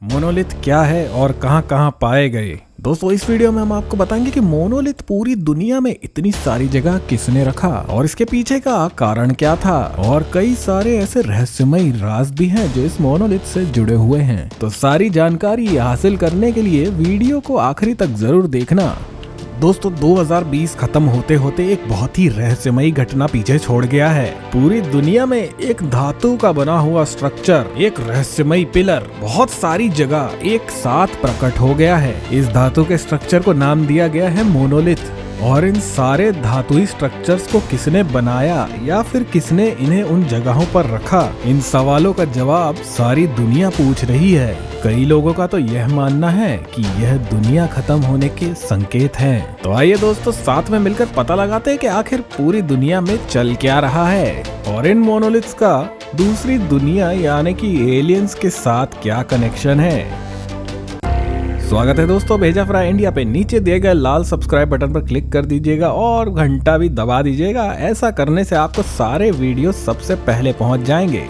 Monolith क्या है और कहां कहां पाए गए। दोस्तों इस वीडियो में हम आपको बताएंगे कि मोनोलिथ पूरी दुनिया में इतनी सारी जगह किसने रखा और इसके पीछे का कारण क्या था, और कई सारे ऐसे रहस्यमयी राज भी हैं जो इस मोनोलिथ से जुड़े हुए हैं। तो सारी जानकारी हासिल करने के लिए वीडियो को आखिरी तक जरूर देखना। दोस्तों 2020 खत्म होते होते एक बहुत ही रहस्यमयी घटना पीछे छोड़ गया है। पूरी दुनिया में एक धातु का बना हुआ स्ट्रक्चर, एक रहस्यमयी पिलर बहुत सारी जगह एक साथ प्रकट हो गया है। इस धातु के स्ट्रक्चर को नाम दिया गया है मोनोलिथ। और इन सारे धातुई स्ट्रक्चर्स को किसने बनाया या फिर किसने इन्हें उन जगहों पर रखा, इन सवालों का जवाब सारी दुनिया पूछ रही है। कई लोगों का तो यह मानना है कि यह दुनिया खत्म होने के संकेत हैं। तो आइए दोस्तों साथ में मिलकर पता लगाते हैं कि आखिर पूरी दुनिया में चल क्या रहा है और इन मोनोलिथ्स का दूसरी दुनिया यानी कि एलियंस के साथ क्या कनेक्शन है। स्वागत है दोस्तों भेजा फ्राई इंडिया पे। नीचे दिए गए लाल सब्सक्राइब बटन पर क्लिक कर दीजिएगा और घंटा भी दबा दीजिएगा। ऐसा करने से आपको सारे वीडियो सबसे पहले पहुंच जाएंगे।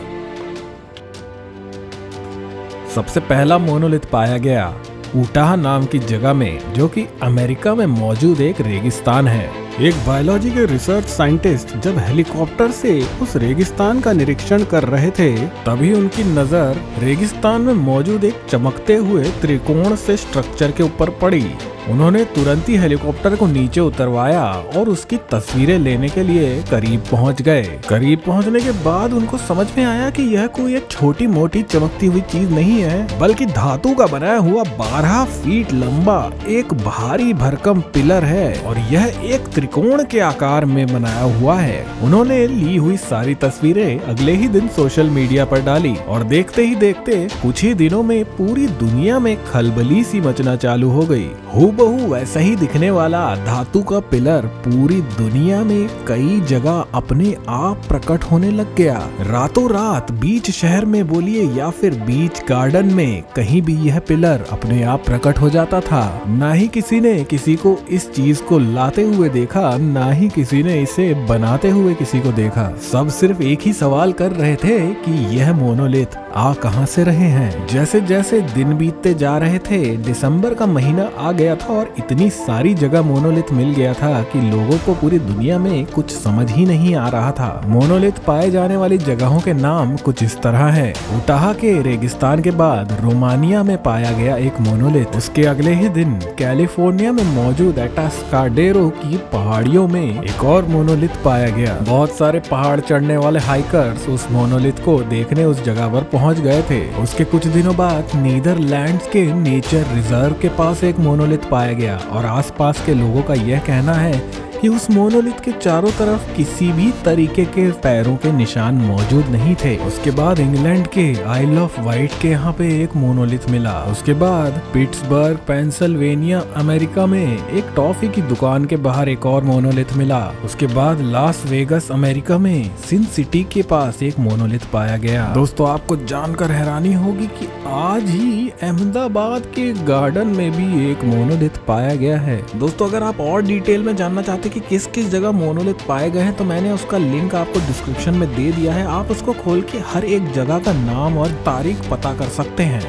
सबसे पहला मोनोलिथ पाया गया उटाह नाम की जगह में, जो कि अमेरिका में मौजूद एक रेगिस्तान है। एक बायोलॉजी के रिसर्च साइंटिस्ट जब हेलीकॉप्टर से उस रेगिस्तान का निरीक्षण कर रहे थे, तभी उनकी नजर रेगिस्तान में मौजूद एक चमकते हुए त्रिकोण से स्ट्रक्चर के ऊपर पड़ी। उन्होंने तुरंत ही हेलीकॉप्टर को नीचे उतरवाया और उसकी तस्वीरें लेने के लिए करीब पहुंच गए। करीब पहुंचने के बाद उनको समझ में आया कि यह कोई एक छोटी मोटी चमकती हुई चीज नहीं है, बल्कि धातु का बनाया हुआ 12 फीट लंबा एक भारी भरकम पिलर है और यह एक त्रिकोण के आकार में बनाया हुआ है। उन्होंने ली हुई सारी तस्वीरें अगले ही दिन सोशल मीडिया पर डाली और देखते ही देखते कुछ ही दिनों में पूरी दुनिया में खलबली सी मचना चालू हो गई। हूबहू वैसा ही दिखने वाला धातु का पिलर पूरी दुनिया में कई जगह अपने आप प्रकट होने लग गया। रातों रात बीच शहर में बोलिए या फिर बीच गार्डन में, कहीं भी यह पिलर अपने आप प्रकट हो जाता था। ना ही किसी ने किसी को इस चीज को लाते हुए देखा, ना ही किसी ने इसे बनाते हुए किसी को देखा। सब सिर्फ एक ही सवाल कर रहे थे कि यह मोनोलिथ आ कहां से रहे हैं। जैसे जैसे दिन बीतते जा रहे थे, दिसंबर का महीना आ गया था और इतनी सारी जगह मोनोलिथ मिल गया था कि लोगों को पूरी दुनिया में कुछ समझ ही नहीं आ रहा था। मोनोलिथ पाए जाने वाली जगहों के नाम कुछ इस तरह हैं। उटाह के रेगिस्तान के बाद रोमानिया में पाया गया एक मोनोलिथ। उसके अगले ही दिन कैलिफोर्निया में मौजूद एटास्काडेरो की पहाड़ियों में एक और मोनोलिथ पाया गया। बहुत सारे पहाड़ चढ़ने वाले हाइकर्स उस मोनोलिथ को देखने उस जगह पर पहुंच गए थे। उसके कुछ दिनों बाद नीदरलैंड्स के नेचर रिजर्व के पास एक मोनोलिथ पाया गया और आसपास के लोगों का यह कहना है कि उस मोनोलिथ के चारों तरफ किसी भी तरीके के पैरों के निशान मौजूद नहीं थे। उसके बाद इंग्लैंड के आइल ऑफ वाइट के यहाँ पे एक मोनोलिथ मिला। उसके बाद पिट्सबर्ग पेंसिल्वेनिया अमेरिका में एक टॉफी की दुकान के बाहर एक और मोनोलिथ मिला। उसके बाद लास वेगस अमेरिका में सिन सिटी के पास एक मोनोलिथ पाया गया। दोस्तों आपको जानकर हैरानी होगी कि आज ही अहमदाबाद के गार्डन में भी एक मोनोलिथ पाया गया है। दोस्तों अगर आप और डिटेल में जानना चाहते कि किस किस जगह मोनोलिथ पाए गए हैं, तो मैंने उसका लिंक आपको डिस्क्रिप्शन में दे दिया है। आप उसको खोल के हर एक जगह का नाम और तारीख पता कर सकते हैं।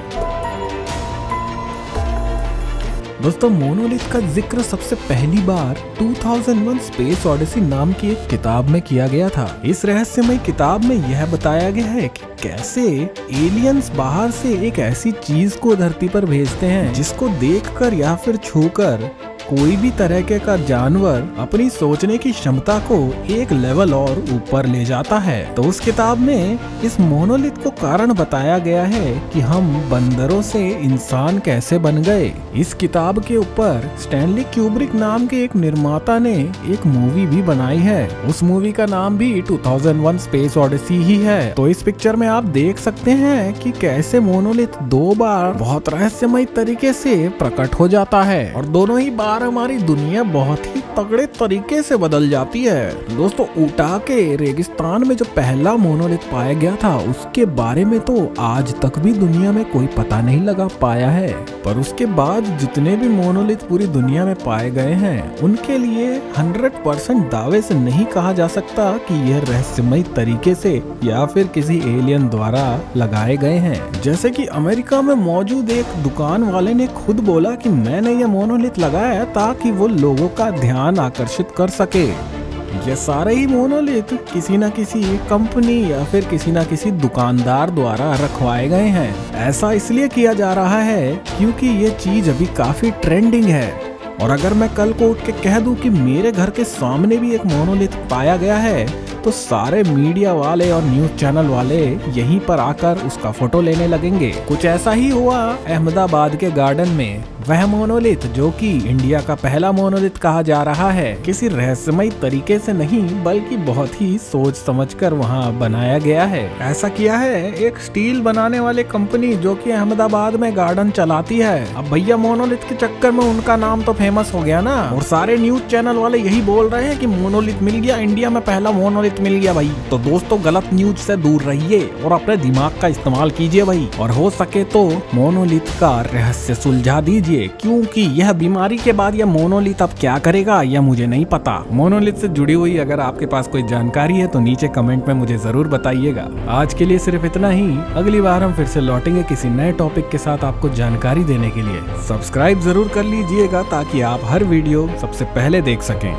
दोस्तों मोनोलिथ का जिक्र सबसे पहली बार 2001 स्पेस ओडिसी नाम की एक किताब में किया गया था। इस रहस्यमय किताब में यह बताया गया है कि कैसे एलियंस बाहर से एक ऐसी चीज को धरती पर भेजते हैं जिसको देखकर या फिर छूकर कोई भी तरह के का जानवर अपनी सोचने की क्षमता को एक लेवल और ऊपर ले जाता है। तो उस किताब में इस मोनोलिथ को कारण बताया गया है कि हम बंदरों से इंसान कैसे बन गए। इस किताब के ऊपर स्टैनली क्यूब्रिक नाम के एक निर्माता ने एक मूवी भी बनाई है। उस मूवी का नाम भी 2001 स्पेस ओडिसी ही है। तो इस पिक्चर में आप देख सकते हैं कि कैसे मोनोलिथ 2 बार बहुत रहस्यमय तरीके से प्रकट हो जाता है और दोनों ही बार बार हमारी दुनिया बहुत ही तगड़े तरीके से बदल जाती है। दोस्तों, ऊटाह के रेगिस्तान में जो पहला मोनोलिथ पाया गया था उसके बारे में तो आज तक भी दुनिया में कोई पता नहीं लगा पाया है, पर उसके बाद जितने भी मोनोलिथ पूरी दुनिया में पाए गए हैं उनके लिए 100% दावे से नहीं कहा जा सकता कि यह रहस्यमय तरीके से या फिर किसी एलियन द्वारा लगाए गए हैं। जैसे कि अमेरिका में मौजूद एक दुकान वाले ने खुद बोला कि मैंने यह मोनोलिथ लगाया ताकि वो लोगों का ध्यान आकर्षित कर सके। ये सारे ही मोनोलिथ किसी न किसी कंपनी या फिर किसी न किसी दुकानदार द्वारा रखवाए गए हैं। ऐसा इसलिए किया जा रहा है क्योंकि ये चीज अभी काफी ट्रेंडिंग है। और अगर मैं कल को उठ के कह दूं कि मेरे घर के सामने भी एक मोनोलिथ पाया गया है तो सारे मीडिया वाले और न्यूज चैनल वाले यहीं पर आकर उसका फोटो लेने लगेंगे। कुछ ऐसा ही हुआ अहमदाबाद के गार्डन में। वह मोनोलिथ जो कि इंडिया का पहला मोनोलिथ कहा जा रहा है, किसी रहस्यमय तरीके से नहीं बल्कि बहुत ही सोच समझकर वहां बनाया गया है। ऐसा किया है एक स्टील बनाने वाले कंपनी जो कि अहमदाबाद में गार्डन चलाती है। अब भैया मोनोलिथ के चक्कर में उनका नाम तो फेमस हो गया ना, और सारे न्यूज चैनल वाले यही बोल रहे हैं कि मोनोलिथ मिल गया, इंडिया में पहला मोनोलिथ मिल गया भाई। तो दोस्तों, गलत न्यूज से दूर रहिए और अपने दिमाग का इस्तेमाल कीजिए भाई, और हो सके तो मोनोलिथ का रहस्य सुलझा दीजिए, क्योंकि यह बीमारी के बाद यह मोनोलिथ अब क्या करेगा यह मुझे नहीं पता। मोनोलिथ से जुड़ी हुई अगर आपके पास कोई जानकारी है तो नीचे कमेंट में मुझे जरूर बताइएगा। आज के लिए सिर्फ इतना ही, अगली बार हम फिर से लौटेंगे किसी नए टॉपिक के साथ आपको जानकारी देने के लिए। सब्सक्राइब जरूर कर लीजिएगा ताकि आप हर वीडियो सबसे पहले देख सकें।